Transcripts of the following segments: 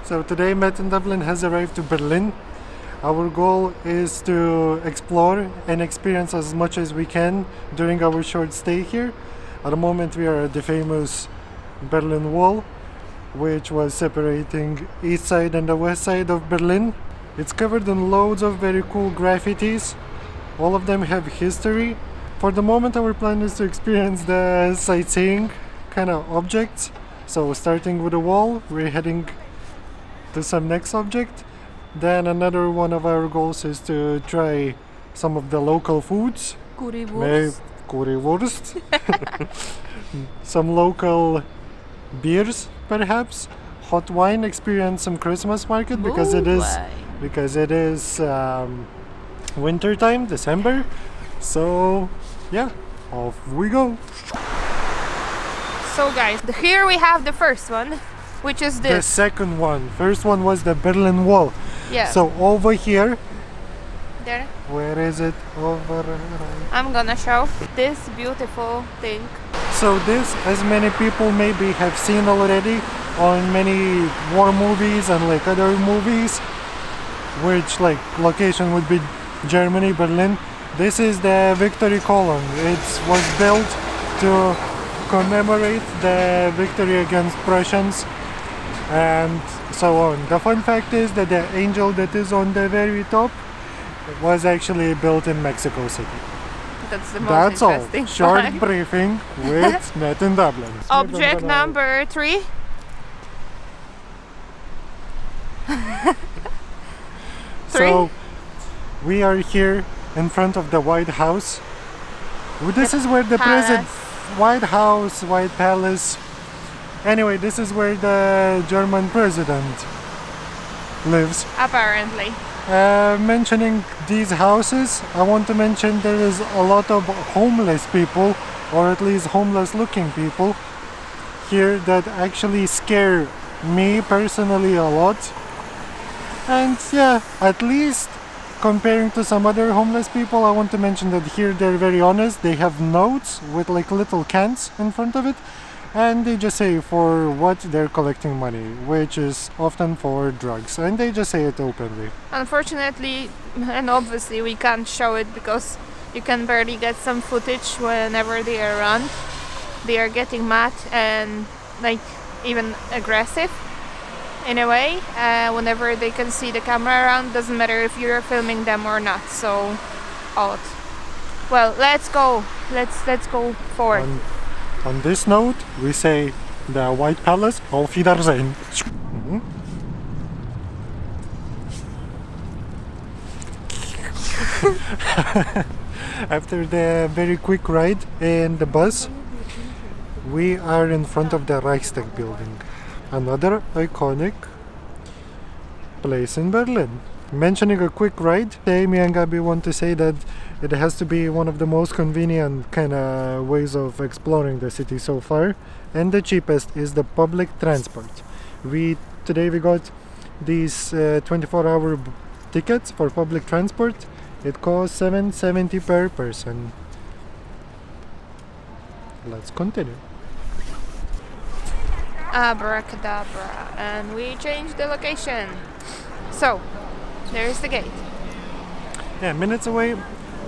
So today Matt in Dublin has arrived to Berlin. Our goal is to explore and experience as much as we can during our short stay here. At the moment we are at the famous Berlin Wall, which was separating east side and the west side of Berlin. It's covered in loads of very cool graffitis. All of them have history. For the moment our plan is to experience the sightseeing kind of objects. So starting with the wall, we're heading to some next object. Then another one of our goals is to try some of the local foods. Currywurst. Currywurst. Some local beers, perhaps. Hot wine. Experience some Christmas market because it is winter time, December. So yeah, off we go. So guys, here we have the first one, which is The this. second one. First one was the Berlin Wall. Yeah. So over here, There. where is it? Over. I'm gonna show this beautiful thing. So this, as many people maybe have seen already on many war movies and like other movies, which like location would be Germany, Berlin. This is the victory column. It was built to commemorate the victory against Prussians and so on. The fun fact is that the angel that is on the very top was actually built in Mexico City. That's the most That's all. interesting Short fact. briefing with Matt in Dublin. Object number 3. So we are here in front of the White House. This is where the president, White House, White Palace. Anyway, this is where the German president lives. Apparently. Mentioning these houses, I want to mention there is a lot of homeless people, or at least homeless looking people here that actually scare me personally a lot. And yeah, at least comparing to some other homeless people, I want to mention that here they're very honest. They have notes with like little cans in front of it, and they just say for what they're collecting money, which is often for drugs, and they just say it openly. Unfortunately, and obviously we can't show it because you can barely get some footage whenever they are around. They are getting mad and like even aggressive in a way whenever they can see the camera around. Doesn't matter if you're filming them or not. So odd. Well, let's go. Let's go forward. On this note, we say the White Palace, auf Wiedersehen. Mhm. After the very quick ride in the bus, we are in front of the Reichstag building. Another iconic place in Berlin. Mentioning a quick ride, Amy and Gabi want to say that it has to be one of the most convenient kind of ways of exploring the city so far, and the cheapest is the public transport. Today we got these 24-hour tickets for public transport. It costs $7.70 per person. Let's continue. Abracadabra, and we changed the location. So there's the gate. Yeah, minutes away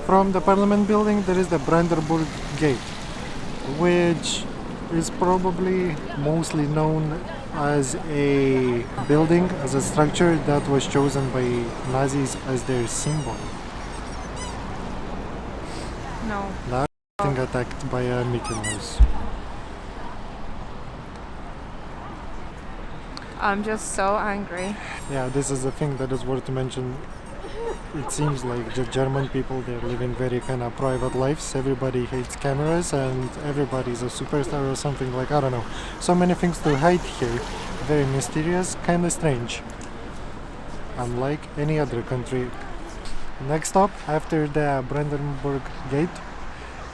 from the Parliament building there is the Brandenburg Gate, which is probably mostly known as a building, as a structure that was chosen by Nazis as their symbol. No. Not getting attacked by a Mickey Mouse. I'm just so angry. Yeah, this is the thing that is worth to mention. It seems like the German people, they're living very kind of private lives. Everybody hates cameras and everybody's a superstar or something, like, I don't know. So many things to hide here. Very mysterious, kind of strange. Unlike any other country. Next up, after the Brandenburg Gate,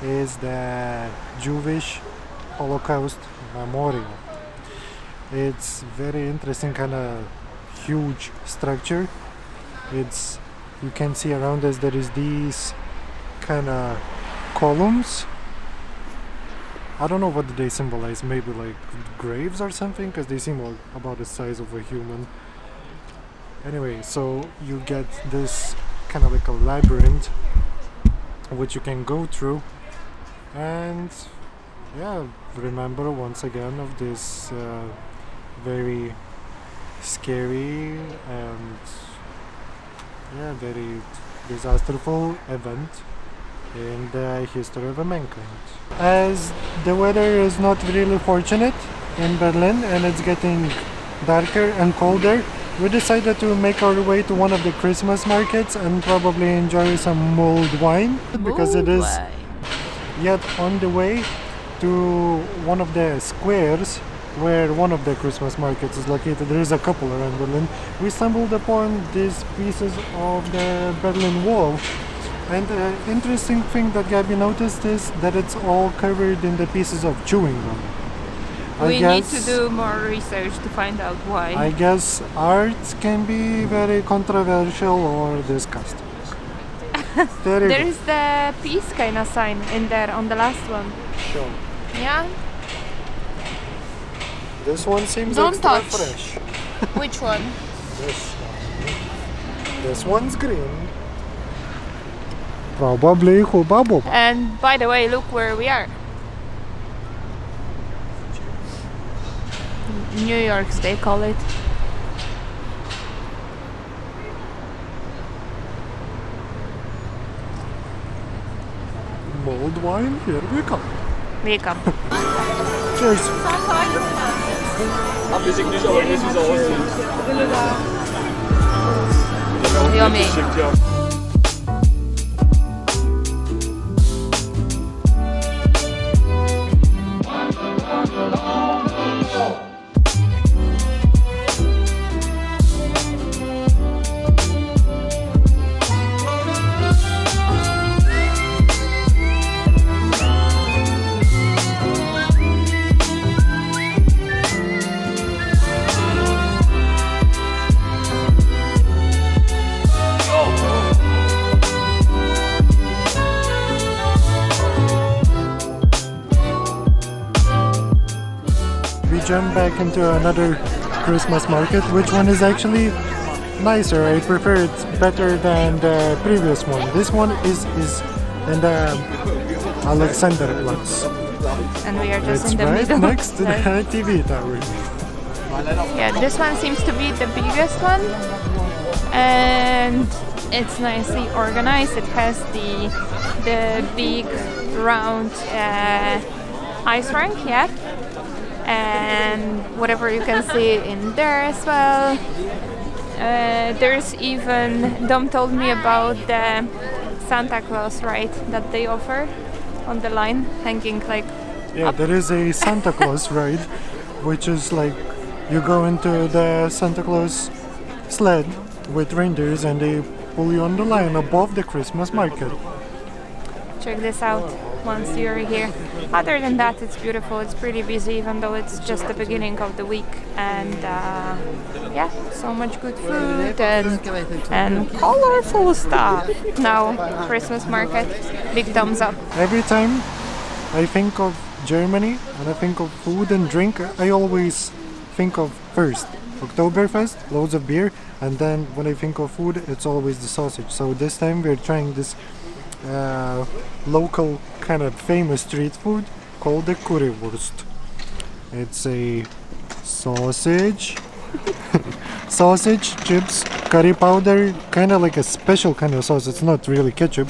is the Jewish Holocaust Memorial. It's very interesting, kind of huge structure. You can see around us there is these kind of columns. I don't know what they symbolize. Maybe like graves or something, because they seem like about the size of a human. Anyway, so you get this kind of like a labyrinth which you can go through, and yeah, remember once again of this very scary and very disasterful event in the history of mankind. As the weather is not really fortunate in Berlin and it's getting darker and colder, we decided to make our way to one of the Christmas markets and probably enjoy some mulled wine, because it is yet on the way to one of the squares where one of the Christmas markets is located. There is a couple around Berlin. We stumbled upon these pieces of the Berlin Wall, and the interesting thing that Gabby noticed is that it's all covered in the pieces of chewing gum. We need to do more research to find out why. I guess art can be very controversial or disgusting. There is the peace kind of sign in there on the last one. Sure. Yeah? This one seems Don't extra touch. fresh. Which one? This one. This one's green. Probably Hubba Bubba. And by the way, look where we are. New York's, they call it. Mulled wine, here we come. We come. Cheers. Yummy. Jump back into another Christmas market. Which one is actually nicer? I prefer it better than the previous one. This one is in the Alexanderplatz. And we are just It's in the right middle. next to the TV tower. Yeah, this one seems to be the biggest one, and it's nicely organized. It has the big round ice rink, yeah, and whatever you can see in there as well. There's even, Dom told me about the Santa Claus ride that they offer on the line, hanging like Yeah, up. there is a Santa Claus ride, which is like you go into the Santa Claus sled with reindeers and they pull you on the line above the Christmas market. Check this out once you're here. Other than that, it's beautiful. It's pretty busy, even though it's just the beginning of the week. And yeah, so much good food and colorful stuff. Now, Christmas market, big thumbs up. Every time I think of Germany and I think of food and drink, I always think of first Oktoberfest, loads of beer, and then when I think of food, it's always the sausage. So this time we're trying this local kind of famous street food called the currywurst. It's a sausage, sausage, chips, curry powder, kind of like a special kind of sauce. It's not really ketchup.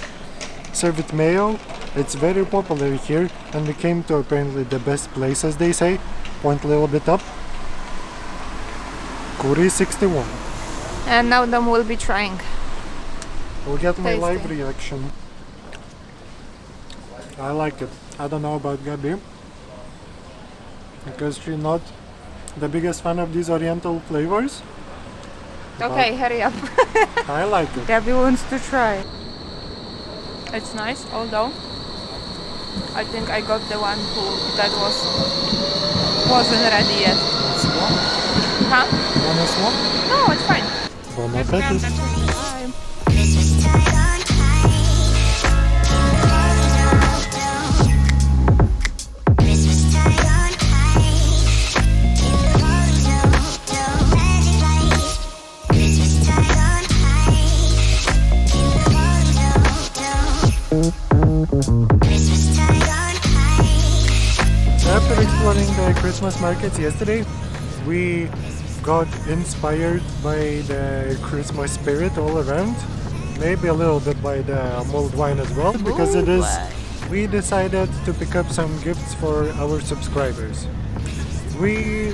Served with mayo. It's very popular here, and we came to apparently the best place, as they say. Point a little bit up. Curry 61. And now Dom will be trying. We'll get my Tasty. live reaction. I like it. I don't know about Gabi, because she's not the biggest fan of these oriental flavors. Okay, hurry up. I like it. Gabby wants to try. It's nice, although I think I got the one that wasn't ready yet. Huh? Honest one? No, it's fine. Bon Let's grab appetit. that. Christmas markets yesterday, we got inspired by the Christmas spirit all around. Maybe a little bit by the mulled wine as well, because it is. We decided to pick up some gifts for our subscribers. We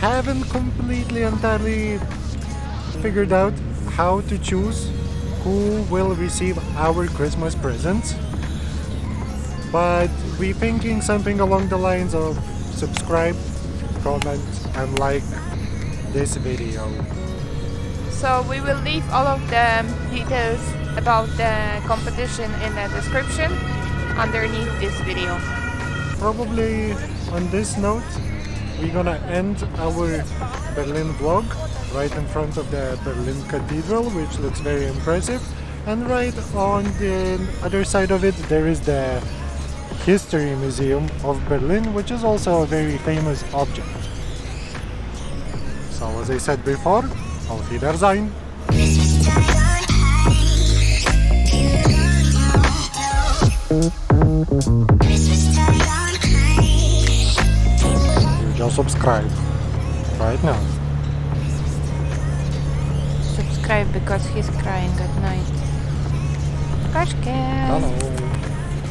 haven't completely entirely figured out how to choose who will receive our Christmas presents, but we're thinking something along the lines of subscribe, comment, and like this video. So we will leave all of the details about the competition in the description underneath this video. Probably on this note, we're gonna end our Berlin vlog right in front of the Berlin Cathedral, which looks very impressive. And right on the other side of it, there is the History Museum of Berlin, which is also a very famous object. So as I said before, auf Wiedersehen! You just subscribe right now. Subscribe because he's crying at night. Kaszkiel. Hello.